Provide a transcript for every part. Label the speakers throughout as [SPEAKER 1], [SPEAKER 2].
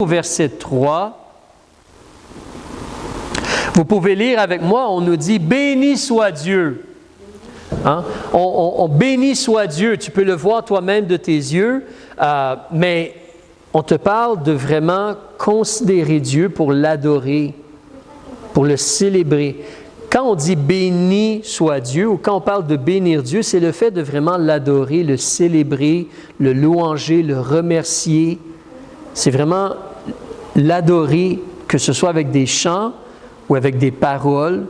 [SPEAKER 1] au verset 3. Vous pouvez lire avec moi, on nous dit « Béni soit Dieu ». Hein? On bénit soit Dieu, tu peux le voir toi-même de tes yeux, mais on te parle de vraiment considérer Dieu pour l'adorer, pour le célébrer. Quand on dit « béni soit Dieu » ou quand on parle de bénir Dieu, c'est le fait de vraiment l'adorer, le célébrer, le louanger, le remercier. C'est vraiment l'adorer, que ce soit avec des chants ou avec des paroles.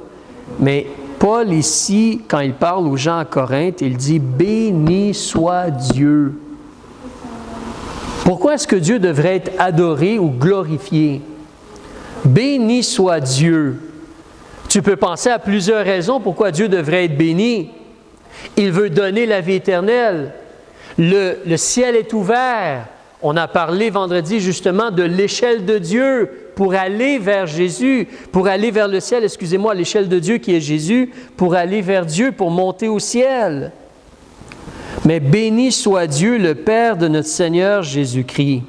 [SPEAKER 1] Mais Paul ici, quand il parle aux gens à Corinthe, il dit « béni soit Dieu ». Pourquoi est-ce que Dieu devrait être adoré ou glorifié? Béni soit Dieu. Tu peux penser à plusieurs raisons pourquoi Dieu devrait être béni. Il veut donner la vie éternelle. Le ciel est ouvert. On a parlé vendredi justement de l'échelle de Dieu pour aller vers Jésus, pour aller vers le ciel, excusez-moi, l'échelle de Dieu qui est Jésus, pour aller vers Dieu, pour monter au ciel. Mais béni soit Dieu, le Père de notre Seigneur Jésus-Christ.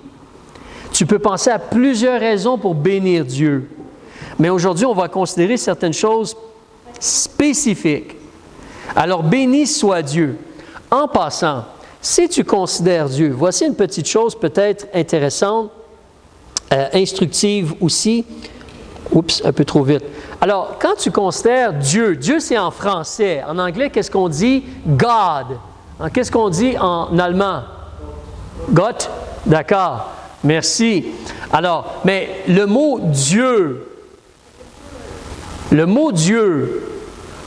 [SPEAKER 1] Tu peux penser à plusieurs raisons pour bénir Dieu. Mais aujourd'hui, on va considérer certaines choses spécifiques. Alors, béni soit Dieu. En passant, si tu considères Dieu, voici une petite chose peut-être intéressante, instructive aussi. Oups, un peu trop vite. Alors, quand tu considères Dieu, Dieu c'est en français. En anglais, qu'est-ce qu'on dit? God. Qu'est-ce qu'on dit en allemand? Gott? D'accord. Merci. Alors, mais le mot Dieu,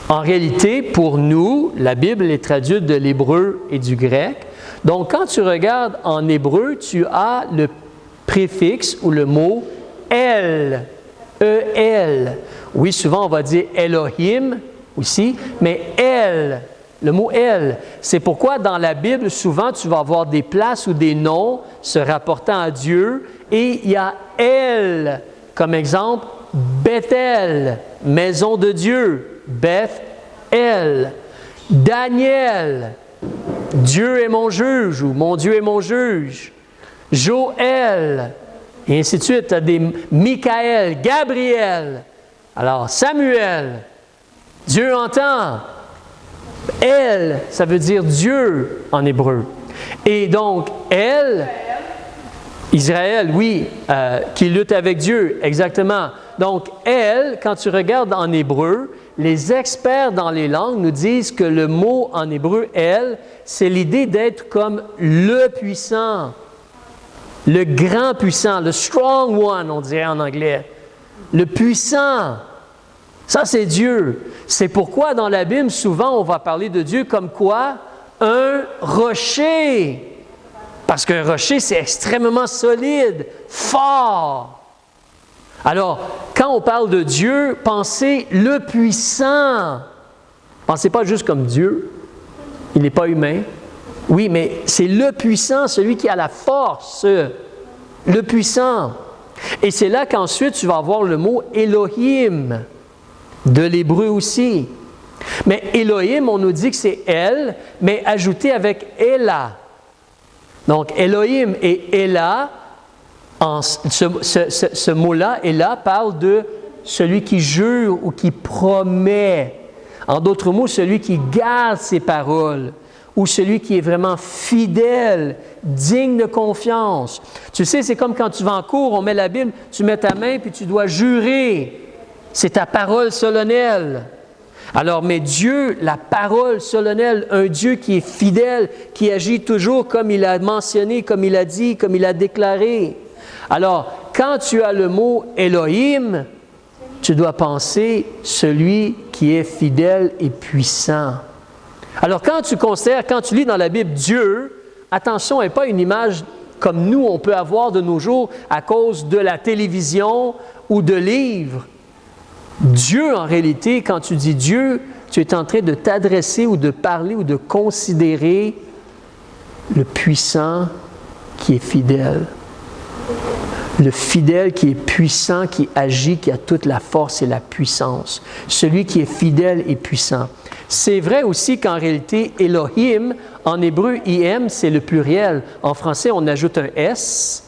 [SPEAKER 1] en réalité, pour nous, la Bible est traduite de l'hébreu et du grec. Donc, quand tu regardes en hébreu, tu as le préfixe ou le mot El, E-L. Oui, souvent on va dire Elohim aussi, mais El, le mot El. C'est pourquoi dans la Bible, souvent tu vas avoir des places ou des noms se rapportant à Dieu et il y a El, comme exemple, Bethel, maison de Dieu, Beth-El. Daniel, Dieu est mon juge ou mon Dieu est mon juge. Joël, et ainsi de suite. Tu as des Michaël, Gabriel. Alors, Samuel, Dieu entend. El, ça veut dire Dieu en hébreu. Et donc, El, Israël, oui, qui lutte avec Dieu, exactement. Donc, El, quand tu regardes en hébreu, les experts dans les langues nous disent que le mot en hébreu, El, c'est l'idée d'être comme le puissant, le grand puissant, le strong one, on dirait en anglais. Le puissant. Ça, c'est Dieu. C'est pourquoi dans la Bible, souvent, on va parler de Dieu comme quoi? Un rocher. Parce qu'un rocher, c'est extrêmement solide, fort. Alors, quand on parle de Dieu, pensez le puissant. Pensez pas juste comme Dieu. Il n'est pas humain. Oui, mais c'est le puissant, celui qui a la force. Le puissant. Et c'est là qu'ensuite, tu vas avoir le mot Elohim, de l'hébreu aussi. Mais Elohim, on nous dit que c'est El, mais ajouté avec Ela. Donc, Elohim et Ela, ce mot-là, Ela, parle de celui qui jure ou qui promet. En d'autres mots, celui qui garde ses paroles ou celui qui est vraiment fidèle, digne de confiance. Tu sais, c'est comme quand tu vas en cours, on met la Bible, tu mets ta main puis tu dois jurer. C'est ta parole solennelle. Alors, mais Dieu, la parole solennelle, un Dieu qui est fidèle, qui agit toujours comme il a mentionné, comme il a dit, comme il a déclaré. Alors, quand tu as le mot Elohim, tu dois penser celui qui est fidèle et puissant. Alors, quand tu lis dans la Bible Dieu, attention, elle n'est pas une image comme nous, on peut avoir de nos jours à cause de la télévision ou de livres. Dieu, en réalité, quand tu dis Dieu, tu es en train de t'adresser ou de parler ou de considérer le puissant qui est fidèle. Le fidèle qui est puissant, qui agit, qui a toute la force et la puissance. Celui qui est fidèle et puissant. C'est vrai aussi qu'en réalité, Elohim, en hébreu, im, c'est le pluriel. En français, on ajoute un S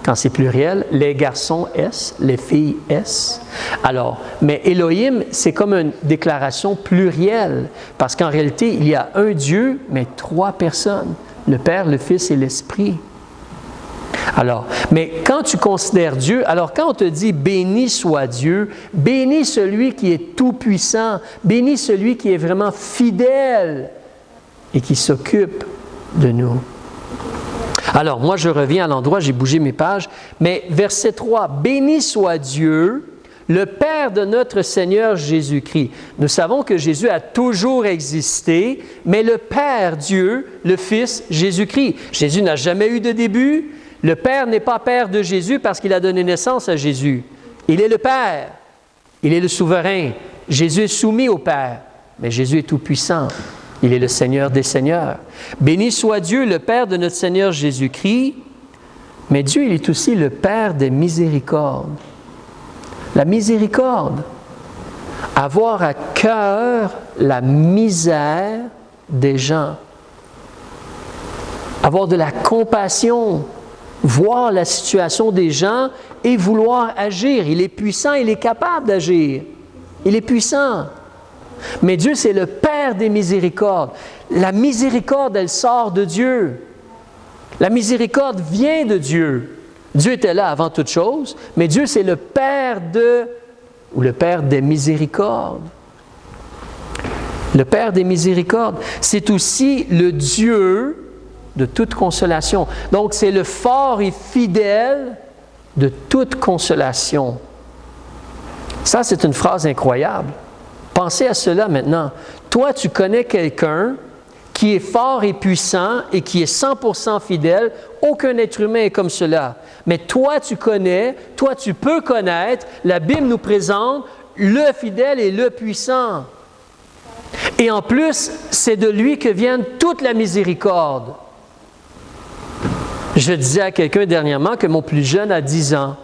[SPEAKER 1] quand c'est pluriel, les garçons S, les filles S. Alors, mais Elohim, c'est comme une déclaration plurielle, parce qu'en réalité, il y a un Dieu, mais 3 personnes, le Père, le Fils et l'Esprit. Alors, mais quand tu considères Dieu, alors quand on te dit « béni soit Dieu », béni celui qui est tout-puissant, béni celui qui est vraiment fidèle et qui s'occupe de nous. Alors, moi, je reviens à l'endroit, j'ai bougé mes pages, mais verset 3, « Béni soit Dieu, le Père de notre Seigneur Jésus-Christ. » Nous savons que Jésus a toujours existé, mais le Père, Dieu, le Fils, Jésus-Christ. Jésus n'a jamais eu de début. Le Père n'est pas Père de Jésus parce qu'il a donné naissance à Jésus. Il est le Père. Il est le souverain. Jésus est soumis au Père, mais Jésus est tout-puissant. Il est le Seigneur des Seigneurs. Béni soit Dieu, le Père de notre Seigneur Jésus-Christ, mais Dieu, il est aussi le Père des miséricordes. La miséricorde, avoir à cœur la misère des gens, avoir de la compassion, voir la situation des gens et vouloir agir. Il est puissant, il est capable d'agir. Il est puissant. Mais Dieu, c'est le Père des miséricordes. La miséricorde, elle sort de Dieu. La miséricorde vient de Dieu. Dieu était là avant toute chose, mais Dieu, c'est le Père ou le Père des miséricordes. Le Père des miséricordes, c'est aussi le Dieu de toute consolation. Donc, c'est le fort et fidèle de toute consolation. Ça, c'est une phrase incroyable. Pensez à cela maintenant. Toi, tu connais quelqu'un qui est fort et puissant et qui est 100% fidèle. Aucun être humain est comme cela. Mais toi, tu connais, toi, tu peux connaître. La Bible nous présente le fidèle et le puissant. Et en plus, c'est de lui que vient toute la miséricorde. Je disais à quelqu'un dernièrement que mon plus jeune a 10 ans.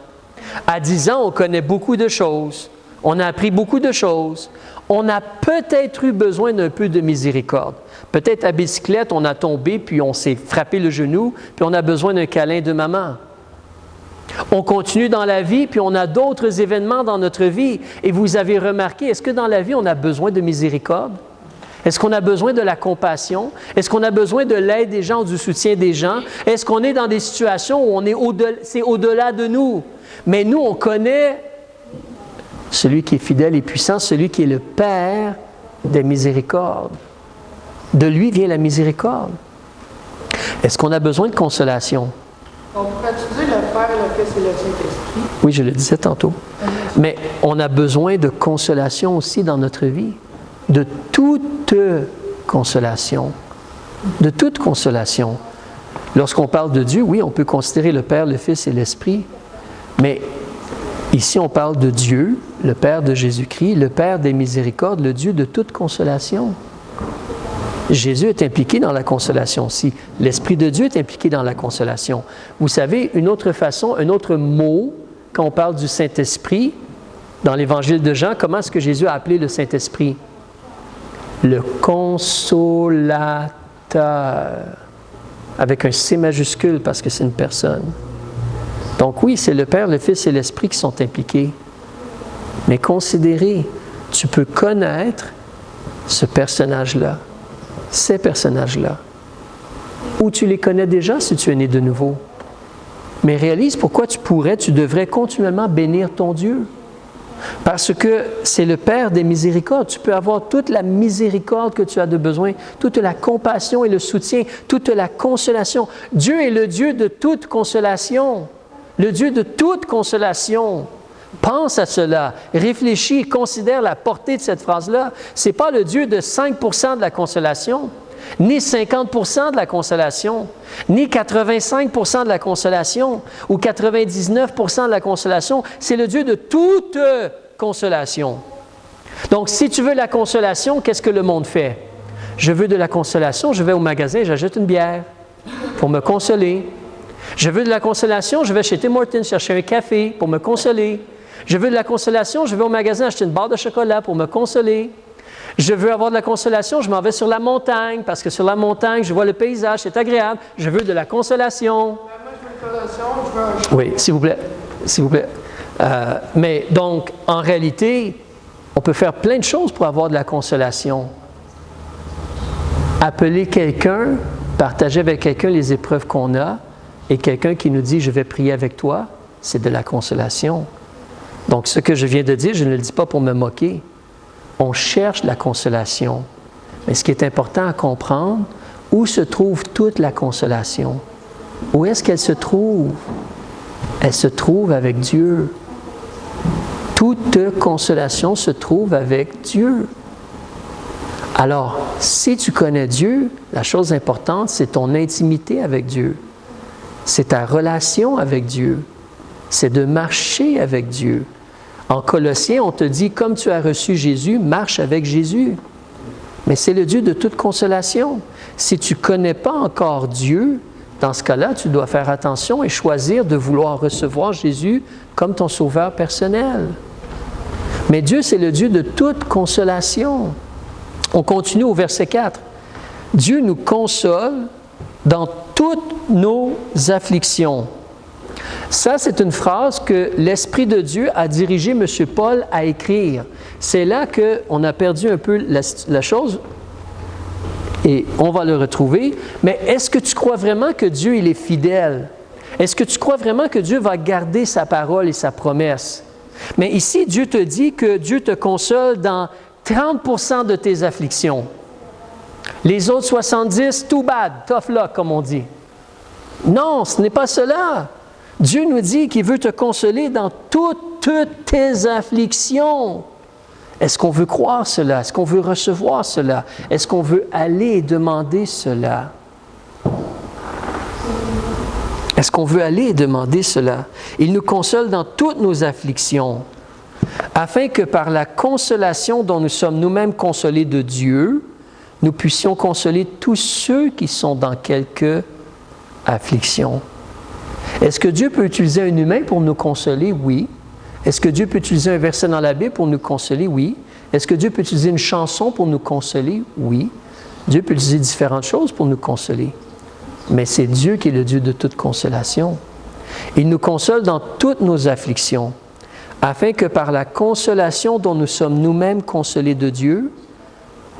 [SPEAKER 1] À 10 ans, on connaît beaucoup de choses. On a appris beaucoup de choses. On a peut-être eu besoin d'un peu de miséricorde. Peut-être à bicyclette, on a tombé, puis on s'est frappé le genou, puis on a besoin d'un câlin de maman. On continue dans la vie, puis on a d'autres événements dans notre vie. Et vous avez remarqué, est-ce que dans la vie, on a besoin de miséricorde? Est-ce qu'on a besoin de la compassion? Est-ce qu'on a besoin de l'aide des gens ou du soutien des gens? Est-ce qu'on est dans des situations où c'est au-delà de nous? Mais nous, on connaît celui qui est fidèle et puissant, celui qui est le Père des miséricordes. De lui vient la miséricorde. Est-ce qu'on a besoin de consolation?
[SPEAKER 2] On pourrait utiliser le Père, le Fils et le Saint-Esprit.
[SPEAKER 1] Oui, je le disais tantôt. Mais on a besoin de consolation aussi dans notre vie. De toute consolation. De toute consolation. Lorsqu'on parle de Dieu, oui, on peut considérer le Père, le Fils et l'Esprit. Mais ici, on parle de Dieu, le Père de Jésus-Christ, le Père des miséricordes, le Dieu de toute consolation. Jésus est impliqué dans la consolation aussi. L'Esprit de Dieu est impliqué dans la consolation. Vous savez, une autre façon, un autre mot, quand on parle du Saint-Esprit, dans l'Évangile de Jean, comment est-ce que Jésus a appelé le Saint-Esprit? Le consolateur, avec un C majuscule parce que c'est une personne. Donc oui, c'est le Père, le Fils et l'Esprit qui sont impliqués. Mais considérez, tu peux connaître ce personnage-là, ces personnages-là, ou tu les connais déjà si tu es né de nouveau. Mais réalise pourquoi tu devrais continuellement bénir ton Dieu. Parce que c'est le Père des miséricordes. Tu peux avoir toute la miséricorde que tu as de besoin, toute la compassion et le soutien, toute la consolation. Dieu est le Dieu de toute consolation. Le Dieu de toute consolation. Pense à cela. Réfléchis, considère la portée de cette phrase-là. Ce n'est pas le Dieu de 5% de la consolation, ni 50% de la consolation, ni 85% de la consolation, ou 99% de la consolation. C'est le Dieu de toute consolation. Donc, si tu veux la consolation, qu'est-ce que le monde fait? Je veux de la consolation, je vais au magasin, j'achète une bière pour me consoler. Je veux de la consolation, je vais chez Tim Hortons chercher un café pour me consoler. Je veux de la consolation, je vais au magasin acheter une barre de chocolat pour me consoler. Je veux avoir de la consolation, je m'en vais sur la montagne parce que sur la montagne, je vois le paysage, c'est agréable. Je veux de la consolation.
[SPEAKER 2] Moi, je veux décoration, je veux un char.
[SPEAKER 1] Oui, s'il vous plaît. S'il vous plaît. Mais donc, en réalité, on peut faire plein de choses pour avoir de la consolation. Appeler quelqu'un, partager avec quelqu'un les épreuves qu'on a, et quelqu'un qui nous dit « je vais prier avec toi », c'est de la consolation. Donc, ce que je viens de dire, je ne le dis pas pour me moquer. On cherche la consolation. Mais ce qui est important à comprendre, où se trouve toute la consolation? Où est-ce qu'elle se trouve? Elle se trouve avec Dieu. Toute consolation se trouve avec Dieu. Alors, si tu connais Dieu, la chose importante, c'est ton intimité avec Dieu. C'est ta relation avec Dieu. C'est de marcher avec Dieu. En Colossiens, on te dit, comme tu as reçu Jésus, marche avec Jésus. Mais c'est le Dieu de toute consolation. Si tu ne connais pas encore Dieu, dans ce cas-là, tu dois faire attention et choisir de vouloir recevoir Jésus comme ton sauveur personnel. Mais Dieu, c'est le Dieu de toute consolation. On continue au verset 4. Dieu nous console dans toutes nos afflictions. Ça, c'est une phrase que l'Esprit de Dieu a dirigé M. Paul à écrire. C'est là qu'on a perdu un peu la chose, et on va le retrouver. Mais est-ce que tu crois vraiment que Dieu, il est fidèle? Est-ce que tu crois vraiment que Dieu va garder sa parole et sa promesse? Mais ici, Dieu te dit que Dieu te console dans 30% de tes afflictions. Les autres 70, too bad, tough luck, comme on dit. Non, ce n'est pas cela. Dieu nous dit qu'il veut te consoler dans toutes tes afflictions. Est-ce qu'on veut croire cela? Est-ce qu'on veut recevoir cela? Est-ce qu'on veut aller et demander cela? Est-ce qu'on veut aller et demander cela? Il nous console dans toutes nos afflictions, afin que par la consolation dont nous sommes nous-mêmes consolés de Dieu, nous puissions consoler tous ceux qui sont dans quelque affliction. Est-ce que Dieu peut utiliser un humain pour nous consoler? Oui. Est-ce que Dieu peut utiliser un verset dans la Bible pour nous consoler? Oui. Est-ce que Dieu peut utiliser une chanson pour nous consoler? Oui. Dieu peut utiliser différentes choses pour nous consoler. Mais c'est Dieu qui est le Dieu de toute consolation. Il nous console dans toutes nos afflictions, afin que par la consolation dont nous sommes nous-mêmes consolés de Dieu,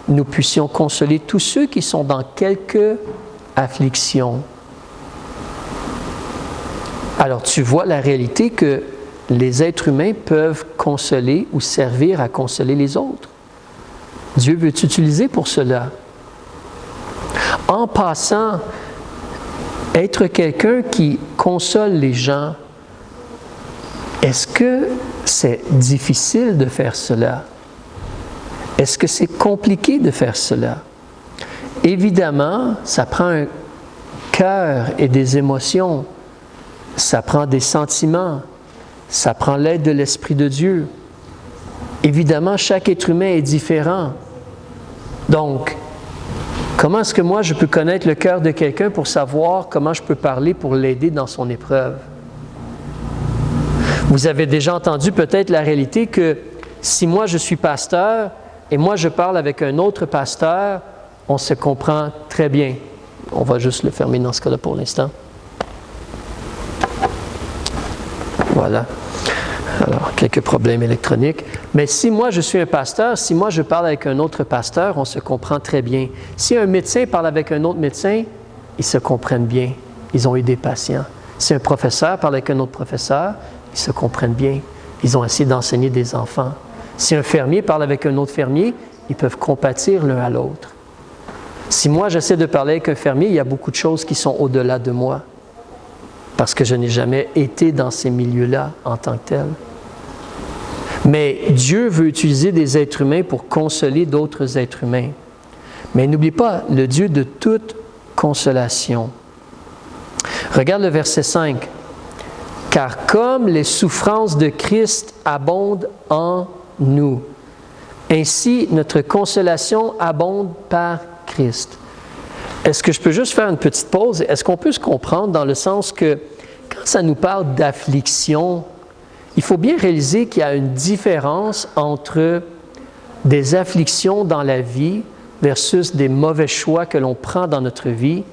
[SPEAKER 1] nous puissions consoler tous ceux qui sont dans quelque affliction. Alors, tu vois la réalité que les êtres humains peuvent consoler ou servir à consoler les autres. Dieu veut t'utiliser pour cela. En passant, être quelqu'un qui console les gens, est-ce que c'est difficile de faire cela? Est-ce que c'est compliqué de faire cela? Évidemment, ça prend un cœur et des émotions. Ça prend des sentiments, ça prend l'aide de l'Esprit de Dieu. Évidemment, chaque être humain est différent. Donc, comment est-ce que moi je peux connaître le cœur de quelqu'un pour savoir comment je peux parler pour l'aider dans son épreuve? Vous avez déjà entendu peut-être la réalité que si moi je suis pasteur et moi je parle avec un autre pasteur, on se comprend très bien. On va juste le fermer dans ce cas-là pour l'instant. Voilà. Alors, quelques problèmes électroniques. Mais si moi, je suis un pasteur, si moi, je parle avec un autre pasteur, on se comprend très bien. Si un médecin parle avec un autre médecin, ils se comprennent bien. Ils ont eu des patients. Si un professeur parle avec un autre professeur, ils se comprennent bien. Ils ont essayé d'enseigner des enfants. Si un fermier parle avec un autre fermier, ils peuvent compatir l'un à l'autre. Si moi, j'essaie de parler avec un fermier, il y a beaucoup de choses qui sont au-delà de moi. Parce que je n'ai jamais été dans ces milieux-là en tant que tel. Mais Dieu veut utiliser des êtres humains pour consoler d'autres êtres humains. Mais n'oublie pas, le Dieu de toute consolation. Regarde le verset 5. « Car comme les souffrances de Christ abondent en nous, ainsi notre consolation abonde par Christ. » Est-ce que je peux juste faire une petite pause? Est-ce qu'on peut se comprendre dans le sens que quand ça nous parle d'affliction, il faut bien réaliser qu'il y a une différence entre des afflictions dans la vie versus des mauvais choix que l'on prend dans notre vie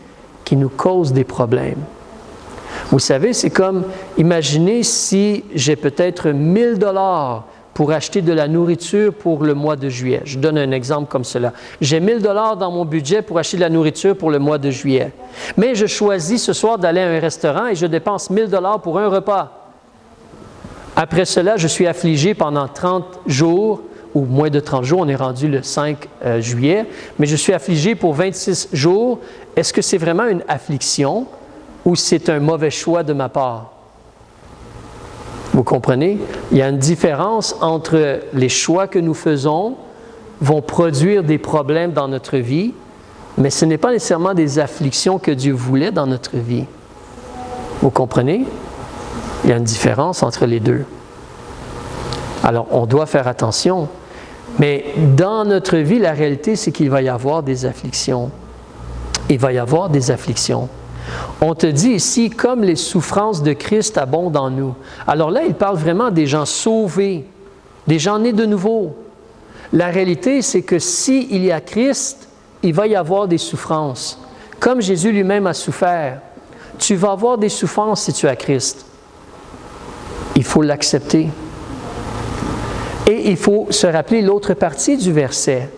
[SPEAKER 1] qui nous causent des problèmes. Vous savez, c'est comme, imaginez si j'ai peut-être 1 000 $ pour acheter de la nourriture pour le mois de juillet. Je donne un exemple comme cela. J'ai 1 000 $ dans mon budget pour acheter de la nourriture pour le mois de juillet. Mais je choisis ce soir d'aller à un restaurant et je dépense 1 000 $ pour un repas. Après cela, je suis affligé pendant 30 jours, ou moins de 30 jours, on est rendu le 5 juillet, mais je suis affligé pour 26 jours. Est-ce que c'est vraiment une affliction ou c'est un mauvais choix de ma part? Vous comprenez? Il y a une différence entre les choix que nous faisons vont produire des problèmes dans notre vie, mais ce n'est pas nécessairement des afflictions que Dieu voulait dans notre vie. Vous comprenez? Il y a une différence entre les deux. Alors, on doit faire attention. Mais dans notre vie, la réalité, c'est qu'il va y avoir des afflictions. Il va y avoir des afflictions. On te dit ici, comme les souffrances de Christ abondent en nous. Alors là, il parle vraiment des gens sauvés, des gens nés de nouveau. La réalité, c'est que s'il y a Christ, il va y avoir des souffrances. Comme Jésus lui-même a souffert, tu vas avoir des souffrances si tu as Christ. Il faut l'accepter. Et il faut se rappeler l'autre partie du verset.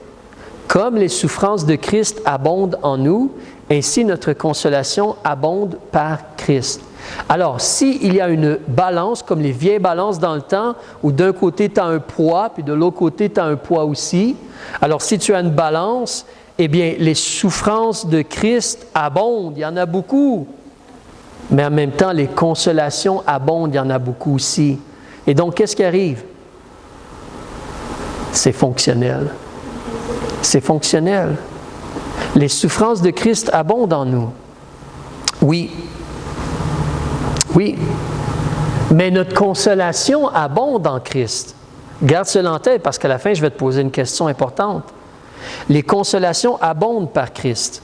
[SPEAKER 1] Comme les souffrances de Christ abondent en nous, ainsi notre consolation abonde par Christ. Alors, s'il y a une balance, comme les vieilles balances dans le temps, où d'un côté tu as un poids, puis de l'autre côté tu as un poids aussi, alors si tu as une balance, eh bien, les souffrances de Christ abondent, il y en a beaucoup. Mais en même temps, les consolations abondent, il y en a beaucoup aussi. Et donc, qu'est-ce qui arrive? C'est fonctionnel. C'est fonctionnel. Les souffrances de Christ abondent en nous. Oui. Oui. Mais notre consolation abonde en Christ. Garde cela en tête parce qu'à la fin, je vais te poser une question importante. Les consolations abondent par Christ.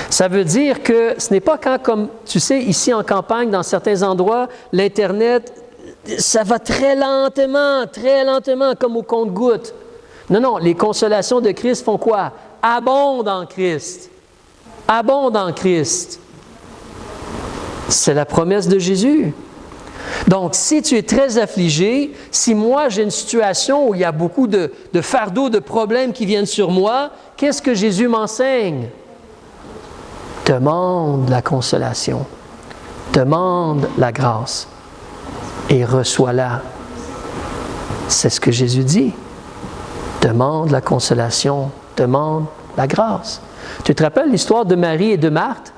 [SPEAKER 1] Ça veut dire que ce n'est pas quand, comme tu sais, ici en campagne, dans certains endroits, l'Internet, ça va très lentement, comme au compte-gouttes. Non, non, les consolations de Christ font quoi? Abondent en Christ. Abondent en Christ. C'est la promesse de Jésus. Donc, si tu es très affligé, si moi j'ai une situation où il y a beaucoup de fardeaux, de problèmes qui viennent sur moi, qu'est-ce que Jésus m'enseigne? Demande la consolation. Demande la grâce. Et reçois-la. C'est ce que Jésus dit. Demande la consolation, demande la grâce. Tu te rappelles l'histoire de Marie et de Marthe?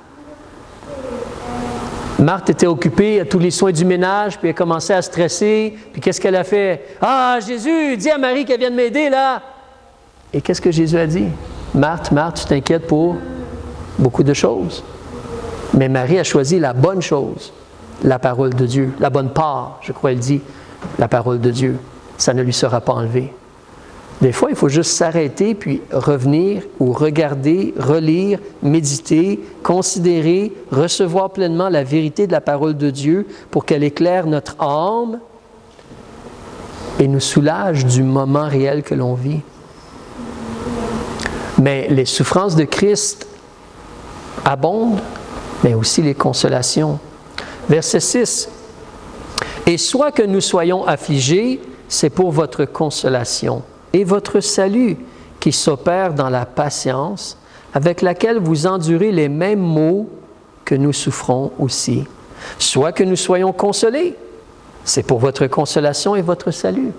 [SPEAKER 1] Marthe était occupée à tous les soins du ménage, puis elle commençait à stresser. Puis qu'est-ce qu'elle a fait? « Ah, Jésus, dis à Marie qu'elle vienne m'aider, là! » Et qu'est-ce que Jésus a dit? « Marthe, Marthe, tu t'inquiètes pour beaucoup de choses. » Mais Marie a choisi la bonne chose, la parole de Dieu, la bonne part, je crois elle dit, la parole de Dieu. Ça ne lui sera pas enlevé. Des fois, il faut juste s'arrêter puis revenir ou regarder, relire, méditer, considérer, recevoir pleinement la vérité de la parole de Dieu pour qu'elle éclaire notre âme et nous soulage du moment réel que l'on vit. Mais les souffrances de Christ abondent, mais aussi les consolations. Verset 6. « Et soit que nous soyons affligés, c'est pour votre consolation. Et votre salut qui s'opère dans la patience, avec laquelle vous endurez les mêmes maux que nous souffrons aussi. Soit que nous soyons consolés, c'est pour votre consolation et votre salut. »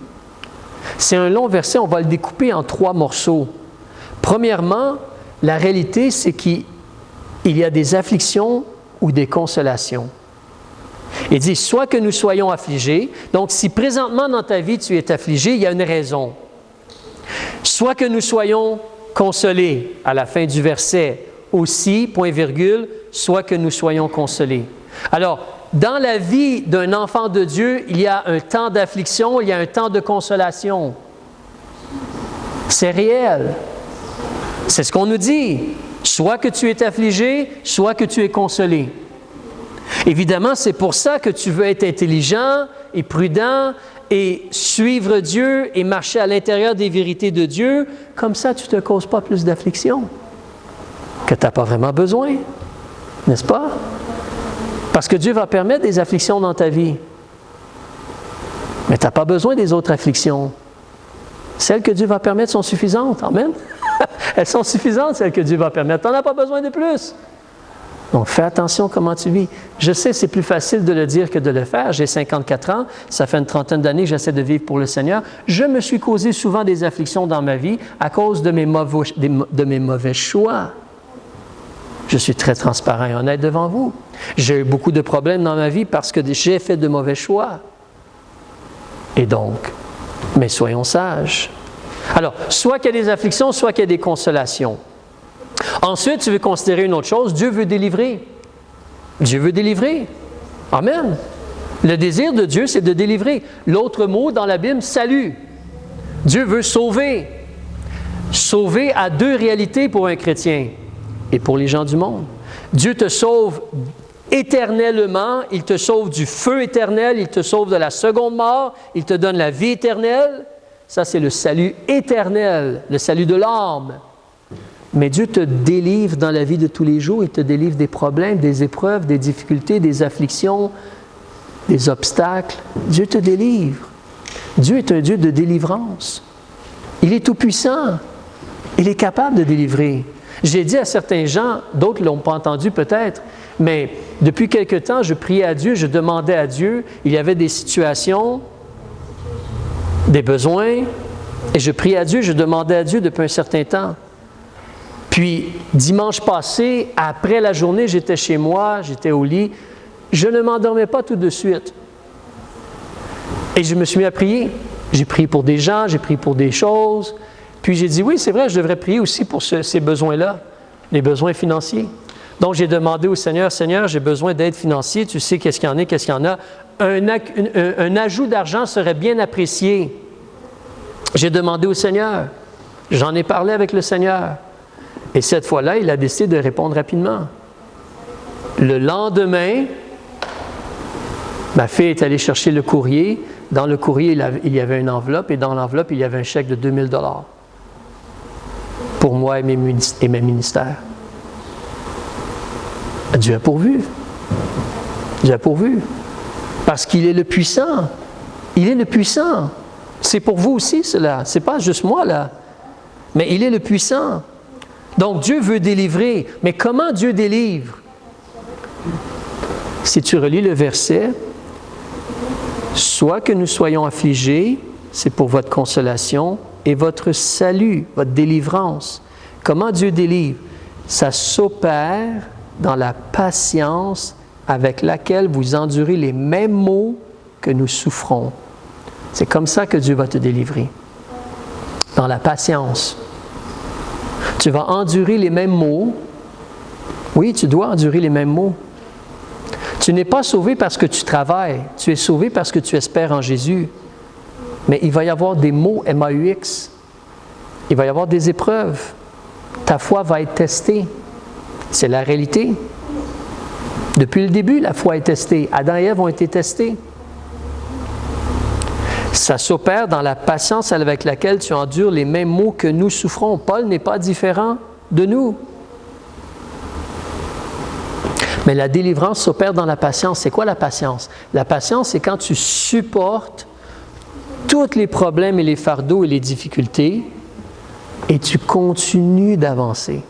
[SPEAKER 1] C'est un long verset, on va le découper en 3 morceaux. Premièrement, la réalité, c'est qu'il y a des afflictions ou des consolations. Il dit, soit que nous soyons affligés, donc si présentement dans ta vie tu es affligé, il y a une raison. Soit que nous soyons consolés, à la fin du verset, aussi, point virgule, soit que nous soyons consolés. Alors, dans la vie d'un enfant de Dieu, il y a un temps d'affliction, il y a un temps de consolation. C'est réel. C'est ce qu'on nous dit. Soit que tu es affligé, soit que tu es consolé. Évidemment, c'est pour ça que tu veux être intelligent et prudent et suivre Dieu et marcher à l'intérieur des vérités de Dieu. Comme ça, tu ne te causes pas plus d'affliction que tu n'as pas vraiment besoin. N'est-ce pas? Parce que Dieu va permettre des afflictions dans ta vie. Mais tu n'as pas besoin des autres afflictions. Celles que Dieu va permettre sont suffisantes. Amen. Elles sont suffisantes, celles que Dieu va permettre. Tu n'en as pas besoin de plus. Donc, fais attention comment tu vis. Je sais, c'est plus facile de le dire que de le faire. J'ai 54 ans. Ça fait une trentaine d'années que j'essaie de vivre pour le Seigneur. Je me suis causé souvent des afflictions dans ma vie à cause de mes mauvais choix. Je suis très transparent et honnête devant vous. J'ai eu beaucoup de problèmes dans ma vie parce que j'ai fait de mauvais choix. Et donc, mais soyons sages. Alors, soit qu'il y a des afflictions, soit qu'il y a des consolations. Ensuite, tu veux considérer une autre chose, Dieu veut délivrer. Dieu veut délivrer. Amen. Le désir de Dieu, c'est de délivrer. L'autre mot dans la Bible, salut. Dieu veut sauver. Sauver a deux réalités pour un chrétien et pour les gens du monde. Dieu te sauve éternellement, il te sauve du feu éternel, il te sauve de la seconde mort, il te donne la vie éternelle. Ça, c'est le salut éternel, le salut de l'âme. Mais Dieu te délivre dans la vie de tous les jours, il te délivre des problèmes, des épreuves, des difficultés, des afflictions, des obstacles. Dieu te délivre. Dieu est un Dieu de délivrance. Il est tout-puissant. Il est capable de délivrer. J'ai dit à certains gens, d'autres ne l'ont pas entendu peut-être, mais depuis quelque temps, je priais à Dieu, je demandais à Dieu, il y avait des situations, des besoins, et je priais à Dieu, je demandais à Dieu depuis un certain temps. Puis, dimanche passé, après la journée, j'étais chez moi, j'étais au lit, je ne m'endormais pas tout de suite. Et je me suis mis à prier. J'ai prié pour des gens, j'ai prié pour des choses. Puis j'ai dit, oui, c'est vrai, je devrais prier aussi pour ces besoins-là, les besoins financiers. Donc, j'ai demandé au Seigneur, Seigneur, j'ai besoin d'aide financière, tu sais qu'est-ce qu'il y en a, qu'est-ce qu'il y en a. Un ajout d'argent serait bien apprécié. J'ai demandé au Seigneur, j'en ai parlé avec le Seigneur. Et cette fois-là, il a décidé de répondre rapidement. Le lendemain, ma fille est allée chercher le courrier. Dans le courrier, il y avait une enveloppe, et dans l'enveloppe, il y avait un chèque de 2000 $ pour moi et mes ministères. Dieu a pourvu. Dieu a pourvu. Parce qu'il est le puissant. Il est le puissant. C'est pour vous aussi, cela. Ce n'est pas juste moi, là. Mais il est le puissant. Donc, Dieu veut délivrer. Mais comment Dieu délivre? Si tu relis le verset, soit que nous soyons affligés, c'est pour votre consolation, et votre salut, votre délivrance. Comment Dieu délivre? Ça s'opère dans la patience avec laquelle vous endurez les mêmes maux que nous souffrons. C'est comme ça que Dieu va te délivrer. Dans la patience. Tu vas endurer les mêmes maux. Oui, tu dois endurer les mêmes maux. Tu n'es pas sauvé parce que tu travailles. Tu es sauvé parce que tu espères en Jésus. Mais il va y avoir des maux MAUX. Il va y avoir des épreuves. Ta foi va être testée. C'est la réalité. Depuis le début, la foi est testée. Adam et Ève ont été testés. Ça s'opère dans la patience avec laquelle tu endures les mêmes maux que nous souffrons. Paul n'est pas différent de nous. Mais la délivrance s'opère dans la patience. C'est quoi la patience? La patience, c'est quand tu supportes tous les problèmes et les fardeaux et les difficultés et tu continues d'avancer.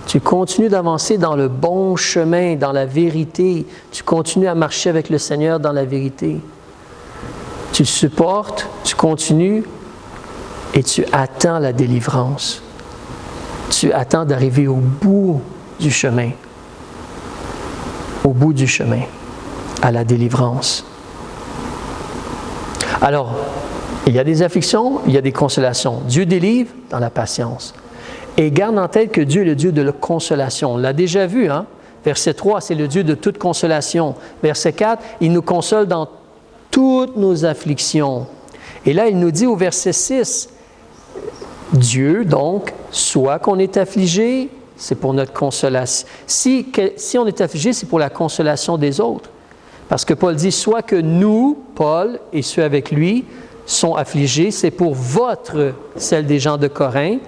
[SPEAKER 1] Tu continues d'avancer dans le bon chemin, dans la vérité. Tu continues à marcher avec le Seigneur dans la vérité. Tu supportes, tu continues et tu attends la délivrance. Tu attends d'arriver au bout du chemin. Au bout du chemin, à la délivrance. Alors, il y a des afflictions, il y a des consolations. Dieu délivre dans la patience. Et garde en tête que Dieu est le Dieu de la consolation. On l'a déjà vu, hein? Verset 3, c'est le Dieu de toute consolation. Verset 4, il nous console dans toutes nos afflictions. Et là, il nous dit au verset 6, Dieu, donc, soit qu'on est affligé, c'est pour notre consolation. Si on est affligé, c'est pour la consolation des autres. Parce que Paul dit, soit que nous, Paul, et ceux avec lui, sont affligés, c'est pour celle des gens de Corinthe,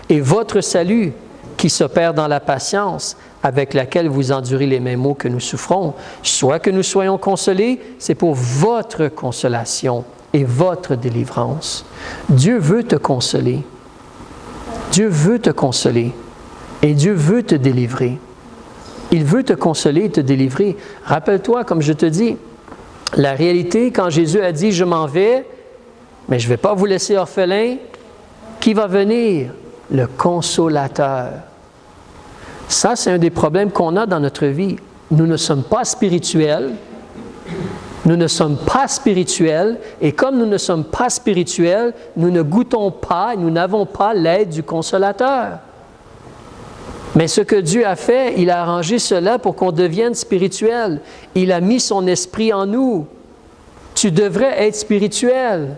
[SPEAKER 1] et votre salut. qui s'opère dans la patience avec laquelle vous endurez les mêmes maux que nous souffrons. Soit que nous soyons consolés, c'est pour votre consolation et votre délivrance. Dieu veut te consoler. Dieu veut te consoler et Dieu veut te délivrer. Il veut te consoler et te délivrer. Rappelle-toi, comme je te dis, la réalité, quand Jésus a dit « Je m'en vais, mais je ne vais pas vous laisser orphelins », qui va venir? Le Consolateur. Ça, c'est un des problèmes qu'on a dans notre vie. Nous ne sommes pas spirituels. Nous ne sommes pas spirituels. Et comme nous ne sommes pas spirituels, nous ne goûtons pas, nous n'avons pas l'aide du Consolateur. Mais ce que Dieu a fait, il a arrangé cela pour qu'on devienne spirituel. Il a mis son esprit en nous. Tu devrais être spirituel.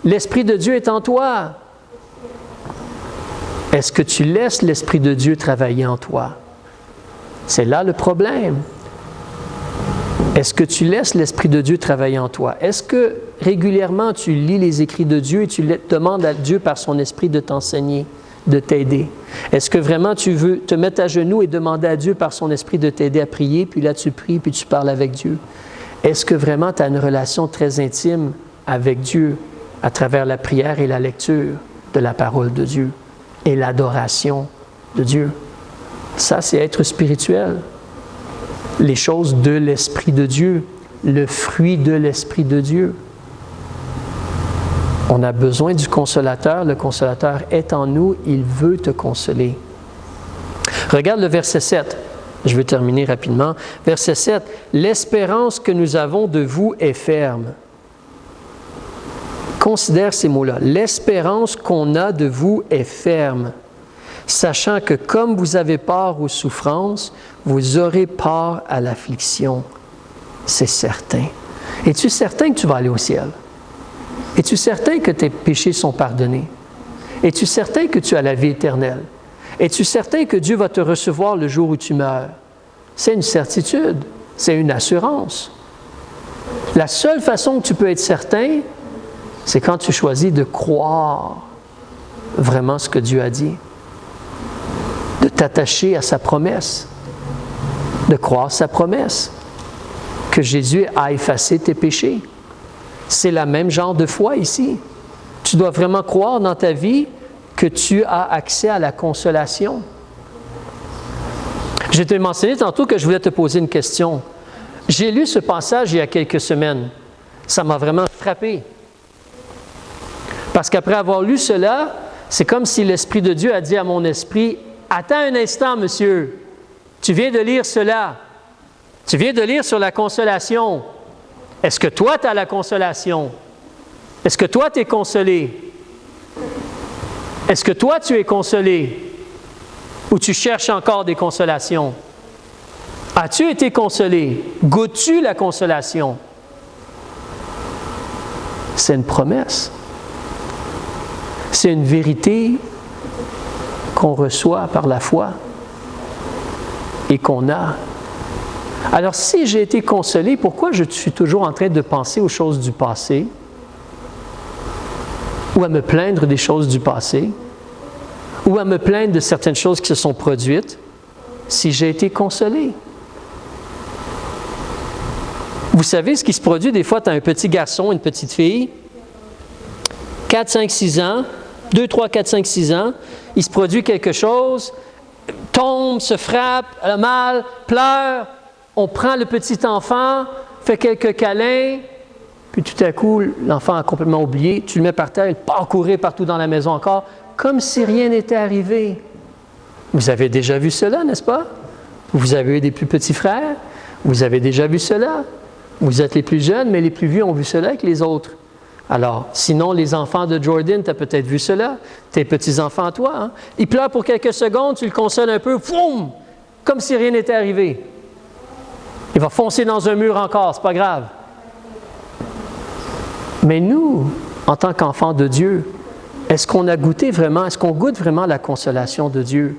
[SPEAKER 1] L'Esprit de Dieu est en toi. Est-ce que tu laisses l'Esprit de Dieu travailler en toi? C'est là le problème. Est-ce que tu laisses l'Esprit de Dieu travailler en toi? Est-ce que régulièrement tu lis les écrits de Dieu et tu demandes à Dieu par son Esprit de t'enseigner, de t'aider? Est-ce que vraiment tu veux te mettre à genoux et demander à Dieu par son Esprit de t'aider à prier, puis là tu pries, puis tu parles avec Dieu? Est-ce que vraiment tu as une relation très intime avec Dieu à travers la prière et la lecture de la parole de Dieu et l'adoration de Dieu? Ça, c'est être spirituel. Les choses de l'Esprit de Dieu, le fruit de l'Esprit de Dieu. On a besoin du Consolateur. Le Consolateur est en nous. Il veut te consoler. Regarde le verset 7. Je vais terminer rapidement. Verset 7. « L'espérance que nous avons de vous est ferme. » Considère ces mots-là. « L'espérance qu'on a de vous est ferme, sachant que comme vous avez part aux souffrances, vous aurez part à l'affliction. » C'est certain. Es-tu certain que tu vas aller au ciel? Es-tu certain que tes péchés sont pardonnés? Es-tu certain que tu as la vie éternelle? Es-tu certain que Dieu va te recevoir le jour où tu meurs? C'est une certitude, c'est une assurance. La seule façon que tu peux être certain, c'est quand tu choisis de croire vraiment ce que Dieu a dit, de t'attacher à sa promesse, de croire sa promesse, que Jésus a effacé tes péchés. C'est le même genre de foi ici. Tu dois vraiment croire dans ta vie que tu as accès à la consolation. Je t'ai mentionné tantôt que je voulais te poser une question. J'ai lu ce passage il y a quelques semaines. Ça m'a vraiment frappé. Parce qu'après avoir lu cela, c'est comme si l'Esprit de Dieu a dit à mon esprit, « Attends un instant, monsieur. Tu viens de lire cela. Tu viens de lire sur la consolation. Est-ce que toi, tu as la consolation? Est-ce que toi, tu es consolé? Est-ce que toi, tu es consolé? Ou tu cherches encore des consolations? As-tu été consolé? Goûtes-tu la consolation? » C'est une promesse. C'est une vérité qu'on reçoit par la foi et qu'on a. Alors, si j'ai été consolé, pourquoi je suis toujours en train de penser aux choses du passé ou à me plaindre des choses du passé ou à me plaindre de certaines choses qui se sont produites si j'ai été consolé? Vous savez ce qui se produit des fois, tu as un petit garçon, une petite fille, 4, 5, 6 ans, 2, 3, 4, 5, 6 ans, il se produit quelque chose, tombe, se frappe, a mal, pleure, on prend le petit enfant, fait quelques câlins, puis tout à coup, l'enfant a complètement oublié, tu le mets par terre, il part courir partout dans la maison encore, comme si rien n'était arrivé. Vous avez déjà vu cela, n'est-ce pas? Vous avez eu des plus petits frères, vous avez déjà vu cela. Vous êtes les plus jeunes, mais les plus vieux ont vu cela avec les autres. Alors, sinon, les enfants de Jordan, tu as peut-être vu cela, tes petits-enfants à toi. Hein? Ils pleurent pour quelques secondes, tu le consoles un peu, foum, comme si rien n'était arrivé. Il va foncer dans un mur encore, c'est pas grave. Mais nous, en tant qu'enfants de Dieu, est-ce qu'on a goûté vraiment, est-ce qu'on goûte vraiment la consolation de Dieu?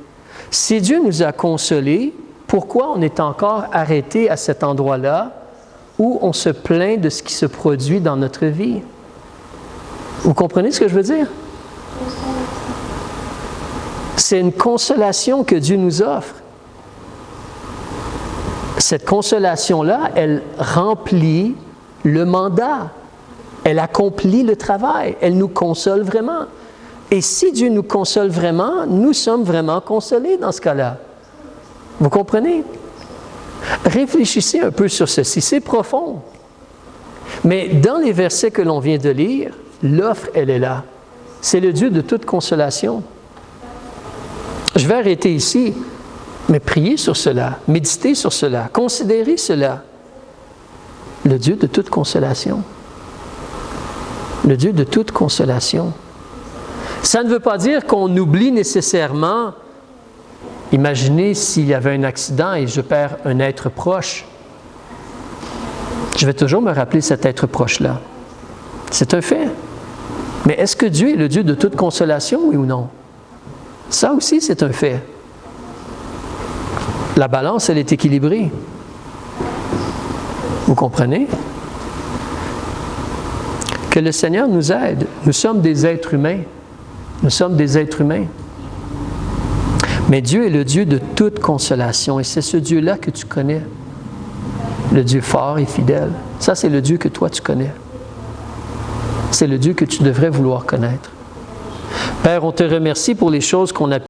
[SPEAKER 1] Si Dieu nous a consolés, pourquoi on est encore arrêté à cet endroit-là où on se plaint de ce qui se produit dans notre vie? Vous comprenez ce que je veux dire? C'est une consolation que Dieu nous offre. Cette consolation-là, elle remplit le mandat. Elle accomplit le travail. Elle nous console vraiment. Et si Dieu nous console vraiment, nous sommes vraiment consolés dans ce cas-là. Vous comprenez? Réfléchissez un peu sur ceci. C'est profond. Mais dans les versets que l'on vient de lire, l'offre, elle est là. C'est le Dieu de toute consolation. Je vais arrêter ici, mais priez sur cela, méditez sur cela, considérez cela. Le Dieu de toute consolation. Le Dieu de toute consolation. Ça ne veut pas dire qu'on oublie nécessairement. Imaginez s'il y avait un accident et je perds un être proche. Je vais toujours me rappeler cet être proche-là. C'est un fait. Mais est-ce que Dieu est le Dieu de toute consolation, oui ou non? Ça aussi, c'est un fait. La balance, elle est équilibrée. Vous comprenez? Que le Seigneur nous aide. Nous sommes des êtres humains. Nous sommes des êtres humains. Mais Dieu est le Dieu de toute consolation. Et c'est ce Dieu-là que tu connais. Le Dieu fort et fidèle. Ça, c'est le Dieu que toi, tu connais. C'est le Dieu que tu devrais vouloir connaître. Père, on te remercie pour les choses qu'on a